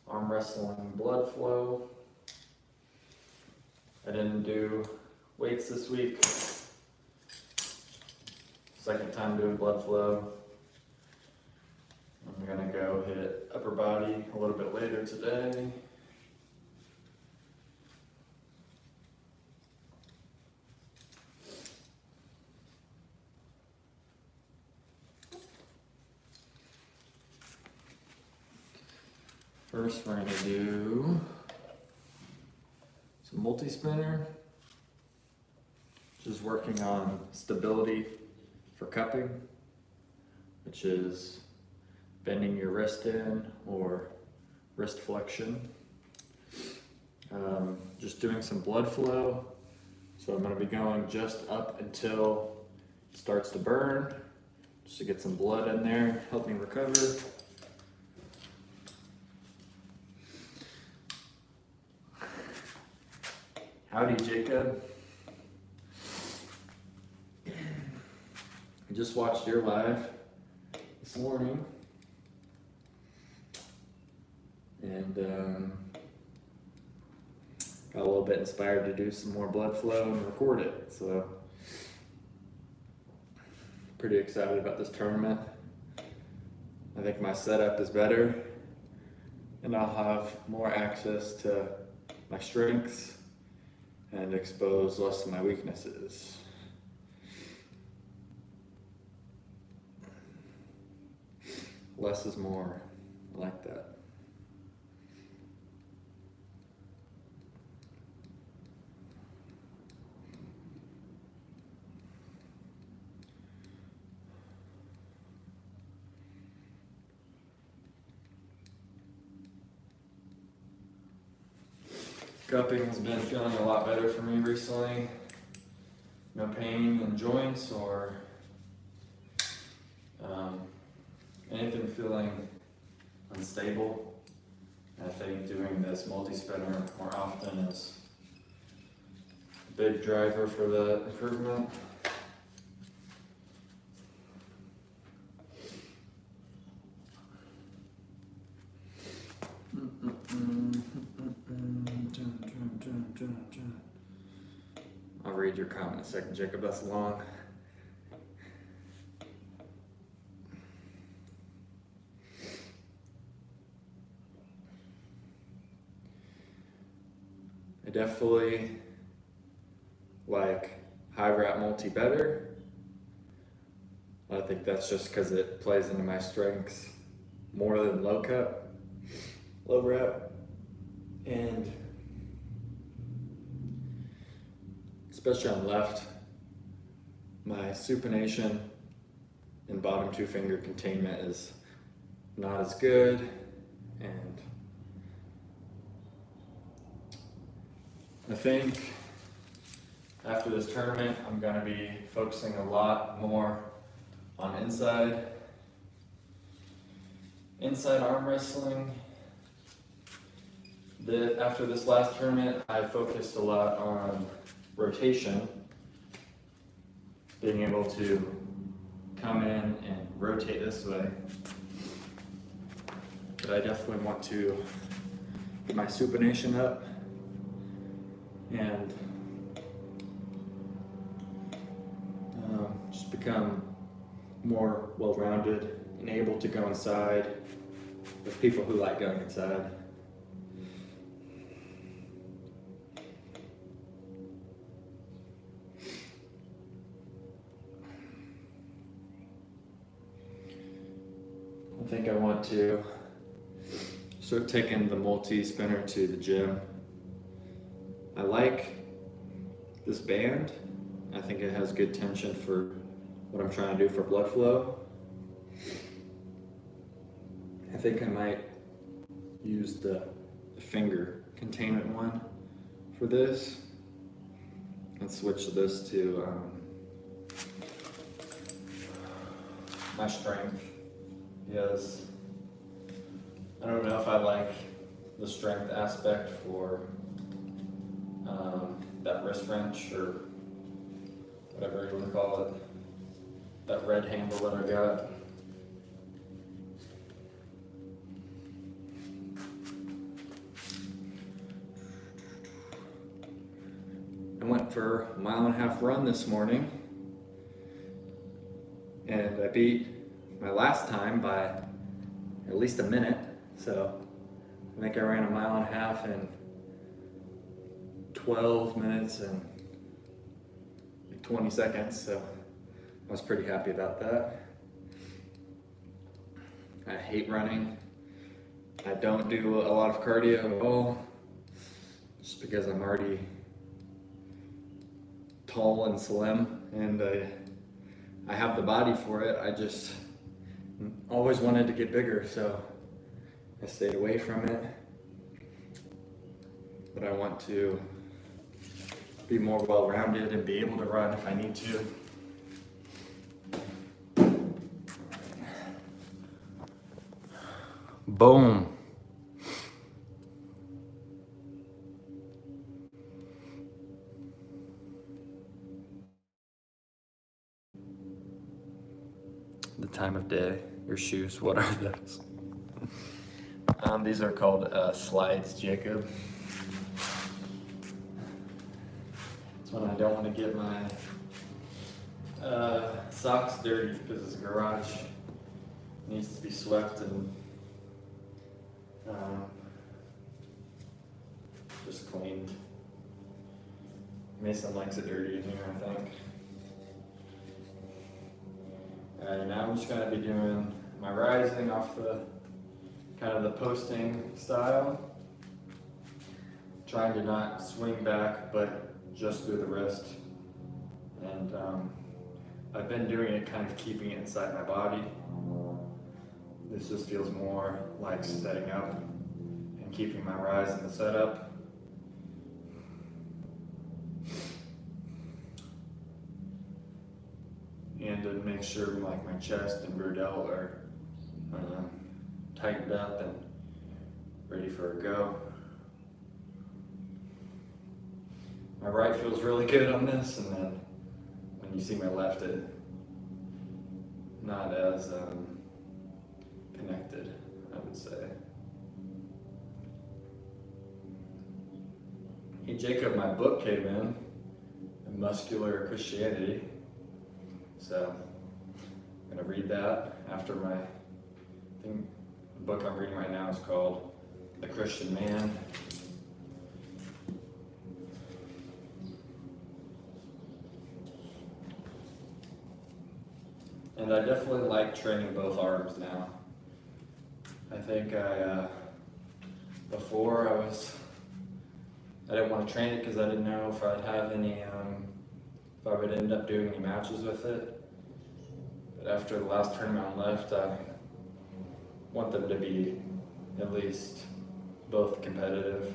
arm wrestling blood flow. I didn't do weights this week. Second time doing blood flow. I'm gonna go hit upper body a little bit later today. First, we're going to do some multi-spinner, just working on stability for cupping, which is bending your wrist in or wrist flexion. Just doing some blood flow. So I'm going to be going just up until it starts to burn, just to get some blood in there, help me recover. Howdy, Jacob. I just watched your live this morning, and got a little bit inspired to do some more blood flow and record it. So, pretty excited about this tournament. I think my setup is better, and I'll have more access to my strengths and expose less of my weaknesses. Less is more. I like that. Cupping has been feeling a lot better for me recently. No pain in joints or anything feeling unstable. I think doing this multi-spinner more often is a big driver for the improvement. I'll read your comment in a second, Jacob. That's long. I definitely like high rep multi better. I think that's just because it plays into my strengths more than low rep, and especially on left, my supination and bottom two finger containment is not as good, and I think after this tournament I'm going to be focusing a lot more on inside arm wrestling. After this last tournament I focused a lot on rotation, being able to come in and rotate this way. But I definitely want to get my supination up and just become more well-rounded and able to go inside with people who like going inside. I think I want to start taking the multi-spinner to the gym. I like this band. I think it has good tension for what I'm trying to do for blood flow. I think I might use the finger containment one for this and switch this to my strength. Yes, I don't know if I like the strength aspect for that wrist wrench or whatever you want to call it, that red handle that I got. went for a 1.5 mile run this morning, and I beat my last time by at least a minute. So I think I ran a 1.5 miles in 12 minutes and 20 seconds. So I was pretty happy about that. I hate running. I don't do a lot of cardio at all, just because I'm already tall and slim, and I have the body for it. I just always wanted to get bigger, so I stayed away from it. But I want to be more well-rounded and be able to run if I need to. Boom. The time of day, your shoes, what are those? These are called slides, Jacob. It's when I don't want to get my socks dirty because the garage needs to be swept and just cleaned. Mason likes it dirty in here, I think. Now I'm just going to be doing my rising off the kind of the posting style. Trying to not swing back, but just through the wrist. And I've been doing it kind of keeping it inside my body. This just feels more like setting up and keeping my rise in the setup. And to make sure like my chest and rear delt are tightened up and ready for a go. My right feels really good on this, and then when you see my left, it not as connected, I would say. Hey Jacob, my book came in, Muscular Christianity. So I'm gonna read that after my thing. The book I'm reading right now is called The Christian Man. And I definitely like training both arms now. I think before I didn't want to train it because I didn't know if I'd have any, if I would end up doing any matches with it. But after the last tournament on left, I want them to be at least both competitive.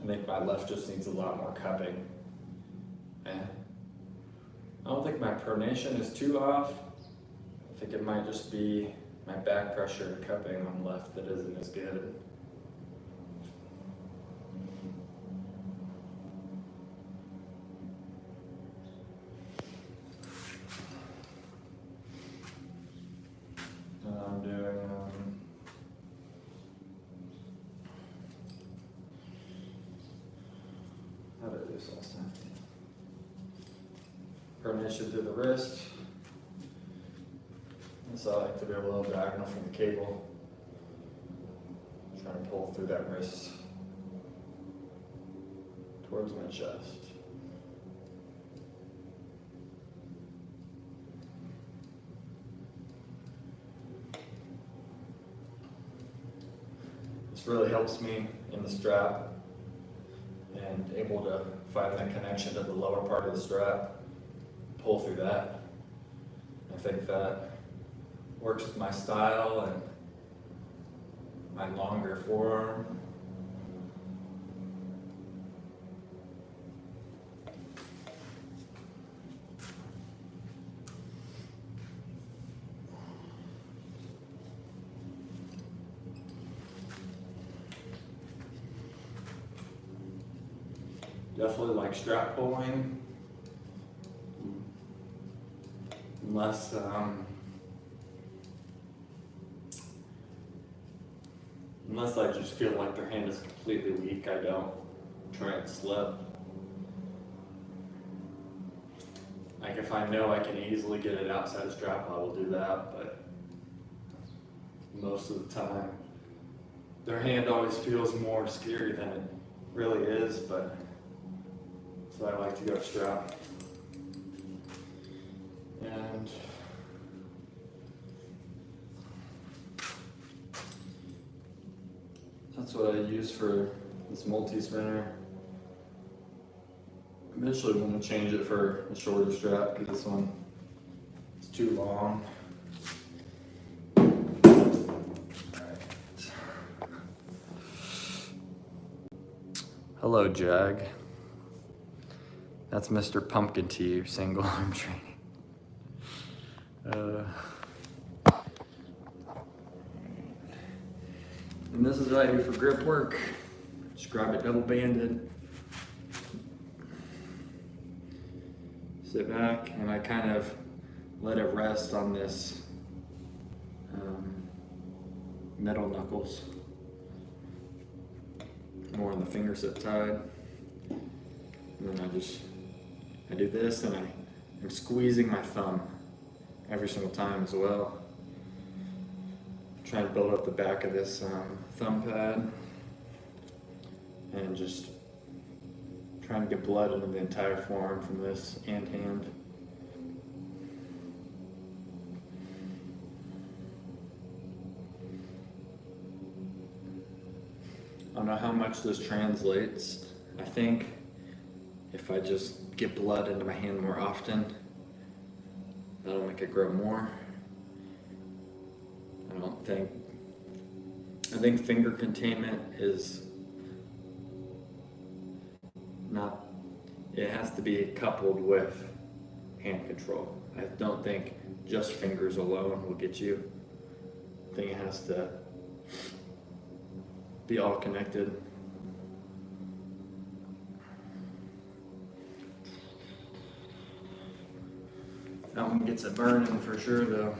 I think my left just needs a lot more cupping. And I don't think my pronation is too off. I think it might just be my back pressure and cupping on the left that isn't as good. I'm doing how did I do this last time? Pronation through the wrist. So I like to be a little diagonal from the cable. Trying to pull through that wrist towards my chest. This really helps me in the strap and able to find that connection to the lower part of the strap, pull through that. I think that works with my style and my longer forearm. Definitely like strap pulling, unless Unless I just feel like their hand is completely weak, I don't try and slip. Like if I know I can easily get it outside strap, I will do that, but most of the time, their hand always feels more scary than it really is, but so I like to go strap. And that's what I use for this multi-spinner. Eventually I'm going to change it for a shorter strap because this one is too long. Hello, Jag. That's Mr. Pumpkin to you, single arm training. And this is what I do for grip work. Just grab it double banded. Sit back and I kind of let it rest on this metal knuckles. More on the finger sit side. And then I do this and I'm squeezing my thumb every single time as well. Try and build up the back of this thumb pad and just trying to get blood into the entire forearm from this and hand. I don't know how much this translates. I think if I just get blood into my hand more often, that'll make it grow more. I think finger containment is not, it has to be coupled with hand control. I don't think just fingers alone will get you. I think it has to be all connected. That one gets it burning for sure though.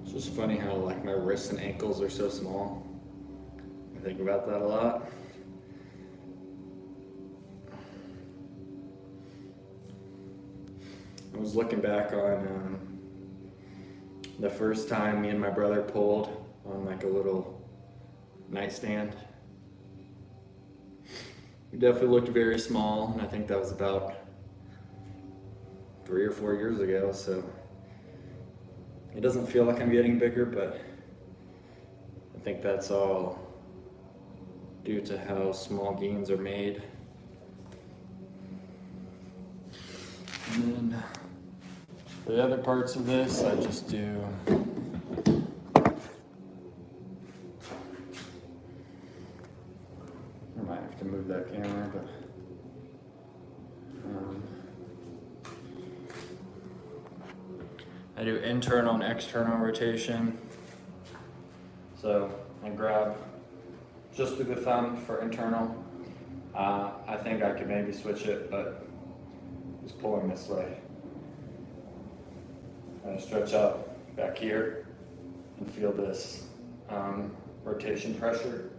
It's just funny how like my wrists and ankles are so small. I think about that a lot. I was looking back on the first time me and my brother pulled on like a little nightstand. We definitely looked very small, and I think that was about 3 or 4 years ago, so it doesn't feel like I'm getting bigger, but I think that's all due to how small gains are made. And then the other parts of this, I just do I might have to move that camera, but I do internal and external rotation. So I grab just through the thumb for internal. I think I could maybe switch it, but just pulling this way. I stretch up back here and feel this rotation pressure.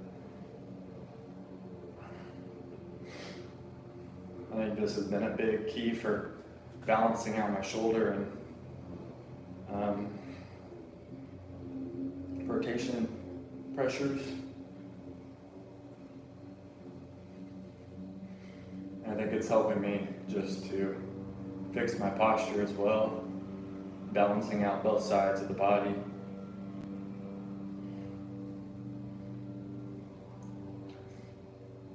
I think this has been a big key for balancing out my shoulder and rotation pressures. I think it's helping me just to fix my posture as well, balancing out both sides of the body.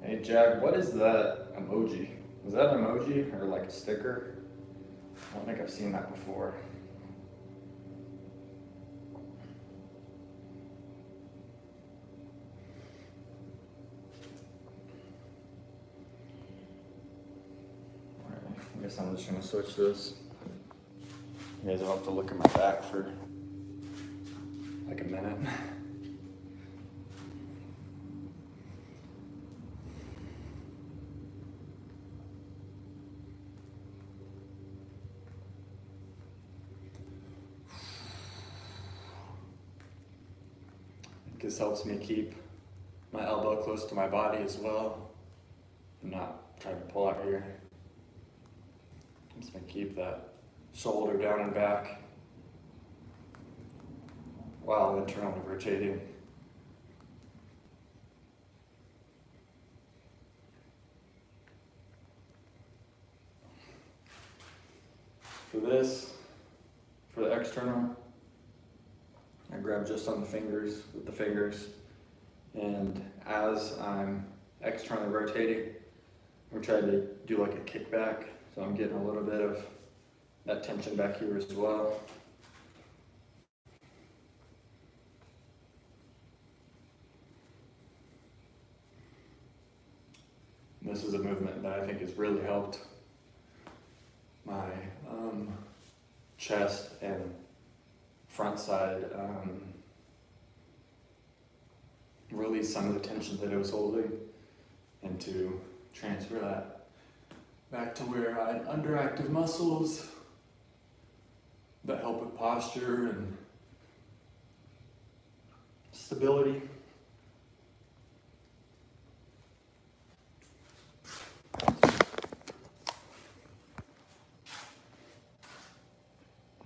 Hey Jag, what is that emoji? Is that an emoji or like a sticker? I don't think I've seen that before. guess I'm just gonna switch this. You guys don't have to look at my back for like a minute. This helps me keep my elbow close to my body as well. I'm not trying to pull out here. I'm just gonna keep that shoulder down and back while internally rotating. For this, for the external, I grab just on the fingers with the fingers, and as I'm externally rotating, I'm trying to do like a kickback, so I'm getting a little bit of that tension back here as well. And this is a movement that I think has really helped my chest and front side release some of the tension that I was holding, and to transfer that back to where I had underactive muscles that help with posture and stability.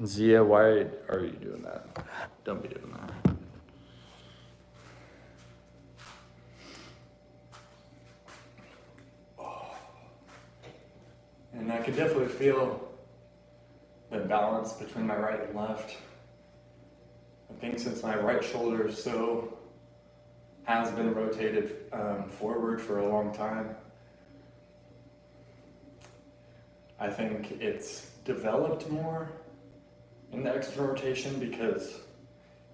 Zia, why are you doing that? Don't be doing that. And I can definitely feel the balance between my right and left. I think since my right shoulder has been rotated forward for a long time, I think it's developed more in the external rotation because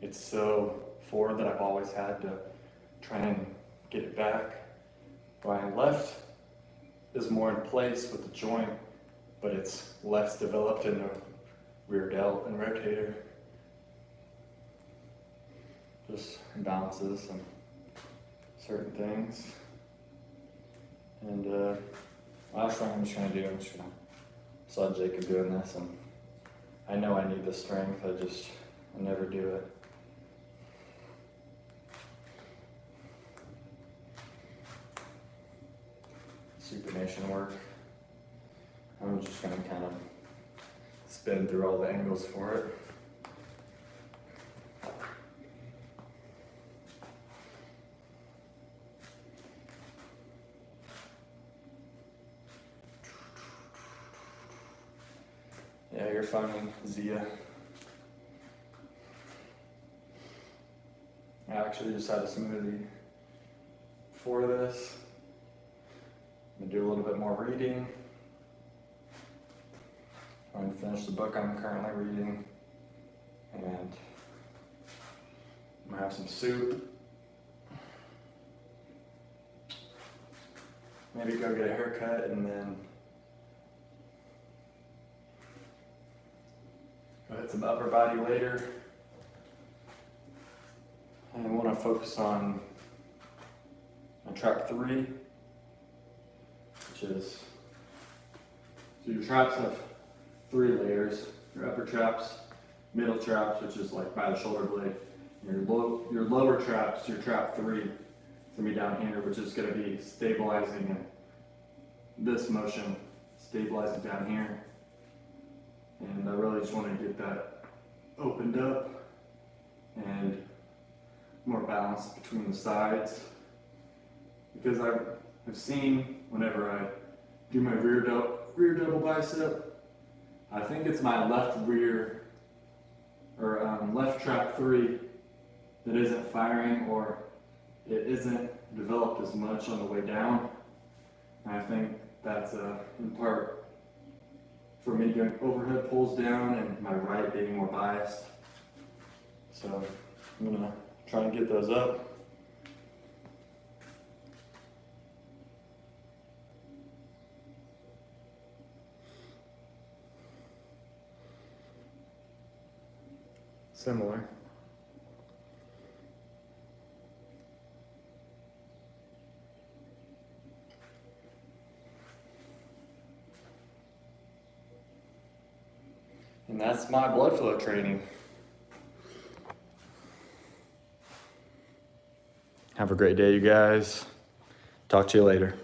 it's so forward that I've always had to try and get it back. My left is more in place with the joint, but it's less developed in the rear delt and rotator. Just imbalances and certain things. And last thing I'm just gonna do, I'm just gonna saw Jacob doing this, and I know I need the strength, I never do it. Supination work. I'm just gonna kind of spin through all the angles for it. Yeah, you're fine, Zia. I actually just had a smoothie for this. I'm gonna do a little bit more reading. I'm gonna finish the book I'm currently reading, and I'm gonna have some soup. Maybe go get a haircut, and then go hit some upper body later. And I want to focus on track 3, which is, so your traps have 3 layers. Your upper traps, middle traps, which is like by the shoulder blade. Your lower traps, your trap 3, it's gonna be down here, which is gonna be stabilizing in this motion, stabilizing down here. And I really just want to get that opened up and more balance between the sides. Because I've seen whenever I do my rear double bicep, I think it's my left rear, or left trap 3 that isn't firing, or it isn't developed as much on the way down. And I think that's in part for me doing overhead pulls down and my right being more biased. So I'm gonna try and get those up. similar. And that's my blood flow training. Have a great day, you guys. Talk to you later.